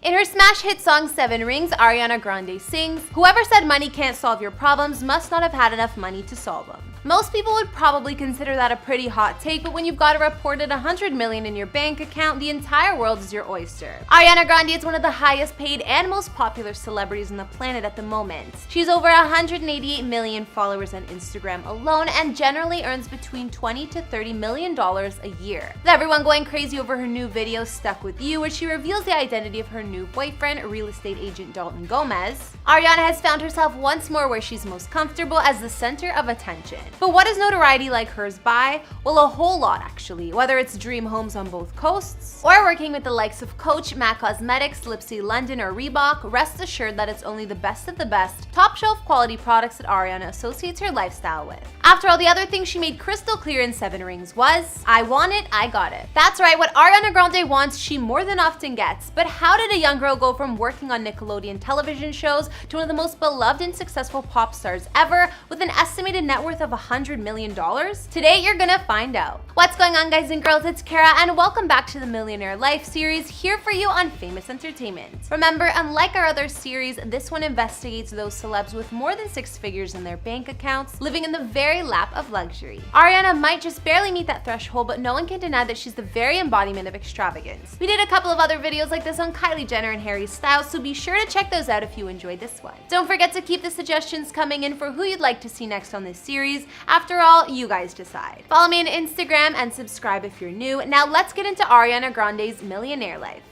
In her smash hit song 7 Rings, Ariana Grande sings, "Whoever said money can't solve your problems must not have had enough money to solve them." Most people would probably consider that a pretty hot take, but when you've got a reported $100 million in your bank account, the entire world is your oyster. Ariana Grande is one of the highest paid and most popular celebrities on the planet at the moment. She's over 188 million followers on Instagram alone and generally earns between $20 to $30 million a year. With everyone going crazy over her new video, Stuck With You, where she reveals the identity of her new boyfriend, real estate agent Dalton Gomez, Ariana has found herself once more where she's most comfortable, as the center of attention. But what does notoriety like hers buy? Well, a whole lot actually, whether it's dream homes on both coasts, or working with the likes of Coach, MAC Cosmetics, Lipsy London, or Reebok. Rest assured that it's only the best of the best, top shelf quality products that Ariana associates her lifestyle with. After all, the other thing she made crystal clear in 7 Rings was, "I want it, I got it." That's right, what Ariana Grande wants, she more than often gets. But how did a young girl go from working on Nickelodeon television shows to one of the most beloved and successful pop stars ever, with an estimated net worth of $100 million? Today, you're gonna find out. What's going on, guys and girls? It's Kara, and welcome back to the Millionaire Life series, here for you on Famous Entertainment. Remember, unlike our other series, this one investigates those celebs with more than 6 figures in their bank accounts, living in the very lap of luxury. Ariana might just barely meet that threshold, but no one can deny that she's the very embodiment of extravagance. We did a couple of other videos like this on Kylie Jenner and Harry Styles, so be sure to check those out if you enjoyed this one. Don't forget to keep the suggestions coming in for who you'd like to see next on this series. After all, you guys decide. Follow me on Instagram and subscribe if you're new. Now let's get into Ariana Grande's Millionaire Life.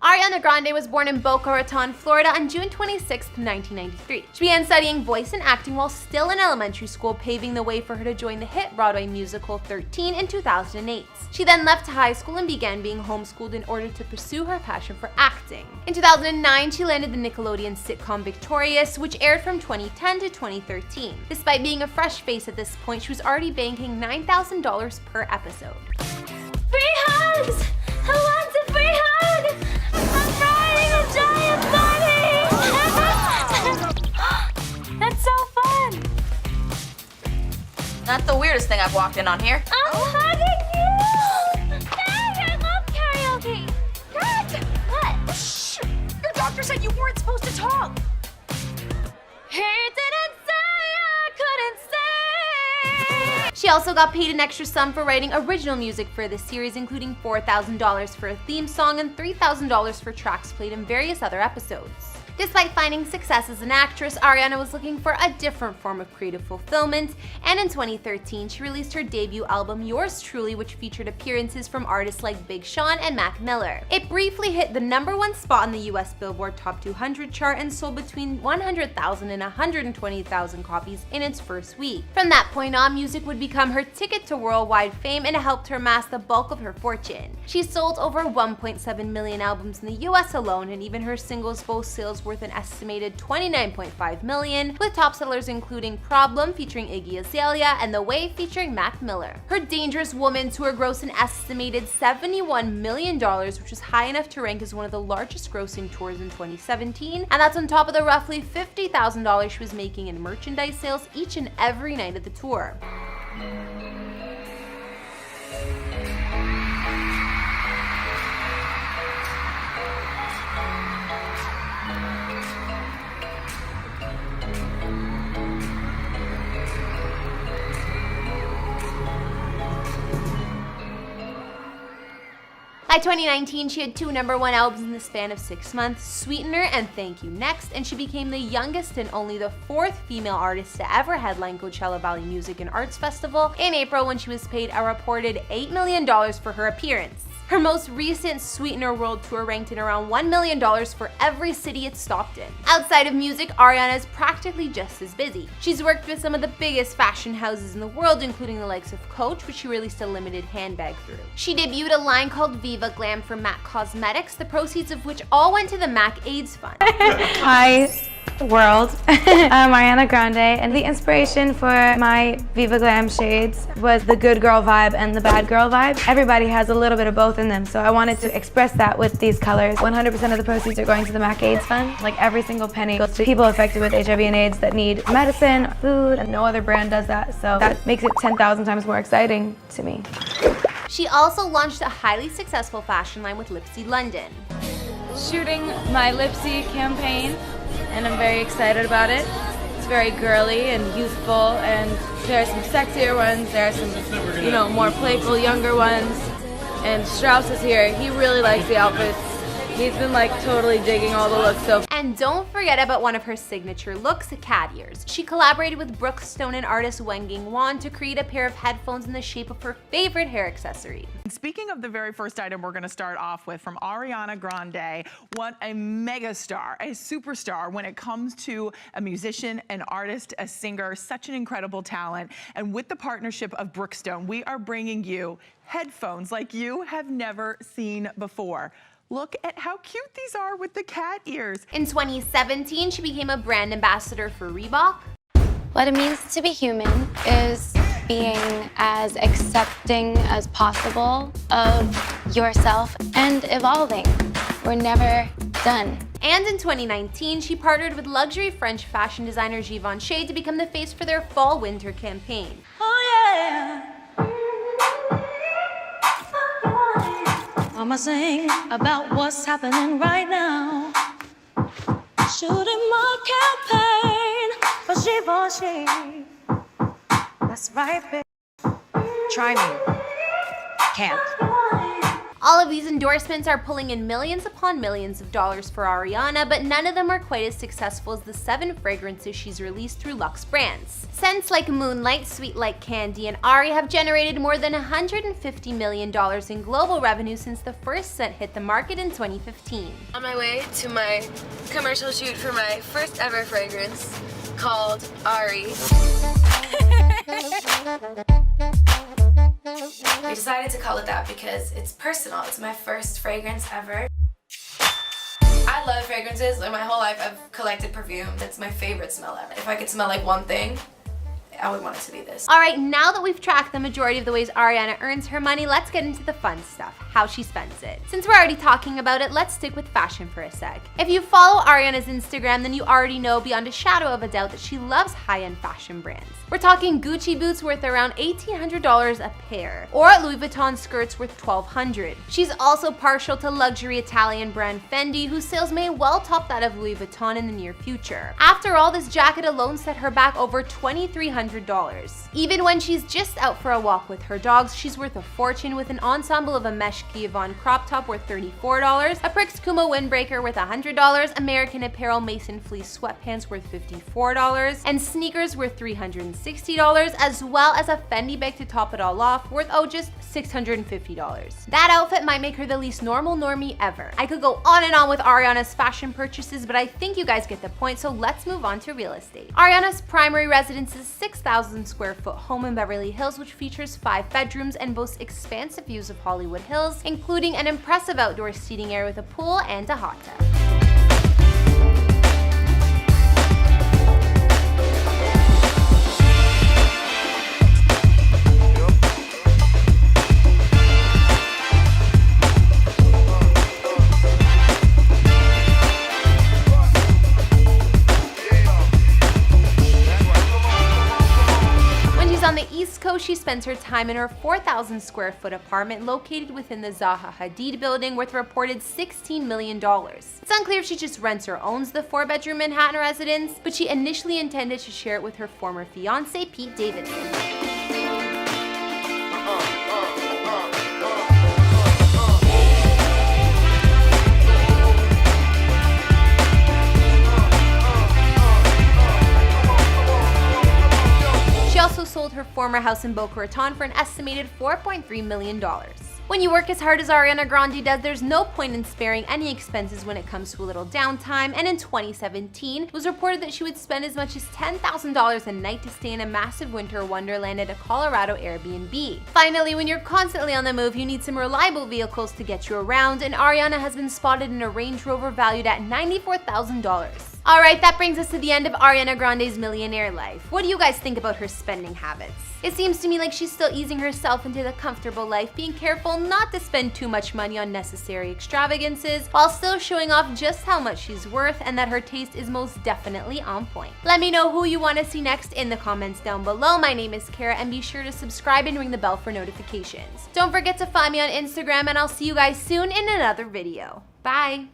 Ariana Grande was born in Boca Raton, Florida on June 26, 1993. She began studying voice and acting while still in elementary school, paving the way for her to join the hit Broadway musical 13 in 2008. She then left high school and began being homeschooled in order to pursue her passion for acting. In 2009, she landed the Nickelodeon sitcom Victorious, which aired from 2010 to 2013. Despite being a fresh face at this point, she was already banking $9,000 per episode. Free hugs! Who wants a free hug? I'm riding a giant bunny! That's so fun! Not the weirdest thing I've walked in on here. I'm hugging you! Dad, I love karaoke! Dad! What? Shh! Your doctor said you weren't supposed to talk. He didn't say I couldn't say! She also got paid an extra sum for writing original music for this series, including $4,000 for a theme song and $3,000 for tracks played in various other episodes. Despite finding success as an actress, Ariana was looking for a different form of creative fulfillment, and in 2013, she released her debut album, Yours Truly, which featured appearances from artists like Big Sean and Mac Miller. It briefly hit the #1 spot on the US Billboard Top 200 chart and sold between 100,000 and 120,000 copies in its first week. From that point on, music would become her ticket to worldwide fame, and it helped her amass the bulk of her fortune. She sold over 1.7 million albums in the US alone, and even her singles boast sales worth an estimated $29.5 million, with top sellers including Problem featuring Iggy Azalea and The Way featuring Mac Miller. Her Dangerous Woman tour grossed an estimated $71 million, which is high enough to rank as one of the largest grossing tours in 2017, and that's on top of the roughly $50,000 she was making in merchandise sales each and every night of the tour. By 2019, she had 2 #1 albums in the span of 6 months, Sweetener and Thank You Next, and she became the youngest and only the 4th female artist to ever headline Coachella Valley Music and Arts Festival in April, when she was paid a reported $8 million for her appearance. Her most recent Sweetener World Tour ranked in around $1 million for every city it stopped in. Outside of music, Ariana is practically just as busy. She's worked with some of the biggest fashion houses in the world, including the likes of Coach, which she released a limited handbag through. She debuted a line called Viva Glam for MAC Cosmetics, the proceeds of which all went to the MAC AIDS Fund. I world. I'm Ariana Grande, and the inspiration for my Viva Glam shades was the good girl vibe and the bad girl vibe. Everybody has a little bit of both in them, so I wanted to express that with these colors. 100% of the proceeds are going to the MAC/AIDS Fund. Like, every single penny goes to people affected with HIV and AIDS that need medicine, food, and no other brand does that, so that makes it 10,000 times more exciting to me. She also launched a highly successful fashion line with Lipsy London. Shooting my Lipsy campaign, and I'm very excited about it. It's very girly and youthful, and there are some sexier ones, there are some, more playful, younger ones. And Strauss is here. He really likes the outfits. He's been totally digging all the looks. And don't forget about one of her signature looks, cat ears. She collaborated with Brookstone and artist Wenging Wan to create a pair of headphones in the shape of her favorite hair accessory. Speaking of the very first item we're going to start off with, from Ariana Grande, what a megastar, a superstar when it comes to a musician, an artist, a singer, such an incredible talent. And with the partnership of Brookstone, we are bringing you headphones like you have never seen before. Look at how cute these are with the cat ears. In 2017, she became a brand ambassador for Reebok. What it means to be human is being as accepting as possible of yourself and evolving. We're never done. And in 2019, she partnered with luxury French fashion designer Givenchy to become the face for their fall-winter campaign. Oh yeah. I'ma sing about what's happening right now. Shooting my campaign for Givenchy. That's right, babe. Try me. Can't. All of these endorsements are pulling in millions upon millions of dollars for Ariana, but none of them are quite as successful as the 7 fragrances she's released through Luxe Brands. Scents like Moonlight, Sweet Like Candy, and Ari have generated more than $150 million in global revenue since the first scent hit the market in 2015. On my way to my commercial shoot for my first ever fragrance called Ari. We decided to call it that because it's personal. It's my first fragrance ever. I love fragrances. Like, my whole life I've collected perfume. That's my favorite smell ever. If I could smell like one thing, I would want it to be this. Alright, now that we've tracked the majority of the ways Ariana earns her money, let's get into the fun stuff, how she spends it. Since we're already talking about it, let's stick with fashion for a sec. If you follow Ariana's Instagram, then you already know beyond a shadow of a doubt that she loves high-end fashion brands. We're talking Gucci boots worth around $1,800 a pair, or Louis Vuitton skirts worth $1,200. She's also partial to luxury Italian brand Fendi, whose sales may well top that of Louis Vuitton in the near future. After all, this jacket alone set her back over $2,300. Even when she's just out for a walk with her dogs, she's worth a fortune, with an ensemble of a mesh Kiyavon crop top worth $34, a Prix Kuma windbreaker worth $100, American Apparel Mason fleece sweatpants worth $54, and sneakers worth $360, as well as a Fendi bag to top it all off worth just $650. That outfit might make her the least normal normie ever. I could go on and on with Ariana's fashion purchases, but I think you guys get the point, so let's move on to real estate. Ariana's primary residence is 6,000 square foot home in Beverly Hills, which features 5 bedrooms and boasts expansive views of Hollywood Hills, including an impressive outdoor seating area with a pool and a hot tub. On the East Coast, she spends her time in her 4,000 square foot apartment located within the Zaha Hadid building worth a reported $16 million. It's unclear if she just rents or owns the 4-bedroom Manhattan residence, but she initially intended to share it with her former fiancé, Pete Davidson. Sold her former house in Boca Raton for an estimated $4.3 million. When you work as hard as Ariana Grande does, there's no point in sparing any expenses when it comes to a little downtime, and in 2017, it was reported that she would spend as much as $10,000 a night to stay in a massive winter wonderland at a Colorado Airbnb. Finally, when you're constantly on the move, you need some reliable vehicles to get you around, and Ariana has been spotted in a Range Rover valued at $94,000. Alright, that brings us to the end of Ariana Grande's Millionaire life. What do you guys think about her spending habits? It seems to me like she's still easing herself into the comfortable life, being careful not to spend too much money on necessary extravagances, while still showing off just how much she's worth and that her taste is most definitely on point. Let me know who you want to see next in the comments down below. My name is Kara, and be sure to subscribe and ring the bell for notifications. Don't forget to find me on Instagram, and I'll see you guys soon in another video. Bye!